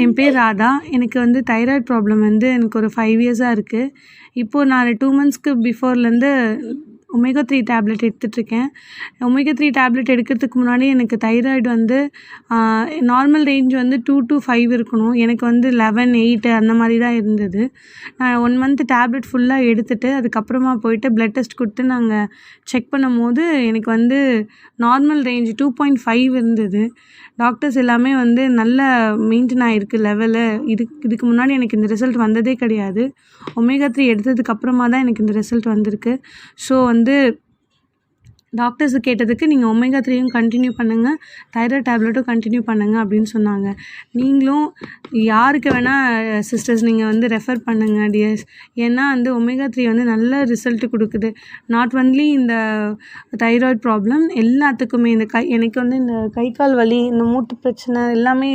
என் பேர் ராதா. எனக்கு வந்து தைராய்டு ப்ராப்ளம் வந்து எனக்கு ஒரு 5 இயர்ஸாக இருக்குது. இப்போது நான் 2 மந்த்ஸ்க்கு பிஃபோர்லேருந்து ஒமேகா 3 டேப்லெட் எடுத்துகிட்ருக்கேன். ஒமேகா 3 டேப்லெட் எடுக்கிறதுக்கு முன்னாடி எனக்கு தைராய்டு வந்து நார்மல் ரேஞ்ச் வந்து 2 to 5 இருக்கணும். எனக்கு வந்து 11, 8 அந்த மாதிரி தான் இருந்தது. நான் 1 மந்த் டேப்லெட் ஃபுல்லாக எடுத்துகிட்டு அதுக்கப்புறமா போயிட்டு ப்ளட் டெஸ்ட் கொடுத்து நாங்கள் செக் பண்ணும்போது எனக்கு வந்து நார்மல் ரேஞ்ச் 2.5 இருந்தது. டாக்டர்ஸ் எல்லாமே வந்து நல்ல மெயின்டெயின் ஆகிருக்கு லெவலு. இதுக்கு முன்னாடி எனக்கு இந்த ரிசல்ட் வந்ததே கிடையாது. ஒமேகா 3 எடுத்ததுக்கப்புறமா தான் எனக்கு இந்த ரிசல்ட் வந்திருக்கு. ஸோ வந்து டாக்டர்ஸ் கேட்டதுக்கு நீங்கள் ஒமேகா 3யும் கண்டினியூ பண்ணுங்கள், தைராய்டு டேப்லெட்டும் கண்டினியூ பண்ணுங்கள் அப்படின்னு சொன்னாங்க. நீங்களும் யாருக்கு வேணால் சிஸ்டர்ஸ் நீங்கள் வந்து ரெஃபர் பண்ணுங்கள் டியர்ஸ். ஏன்னா வந்து ஒமேகா 3 வந்து நல்ல ரிசல்ட் கொடுக்குது. நாட் ஒன்லி இந்த தைராய்டு ப்ராப்ளம், எல்லாத்துக்குமே இந்த எனக்கு வந்து இந்த கை கால் வலி, இந்த மூட்டு பிரச்சனை எல்லாமே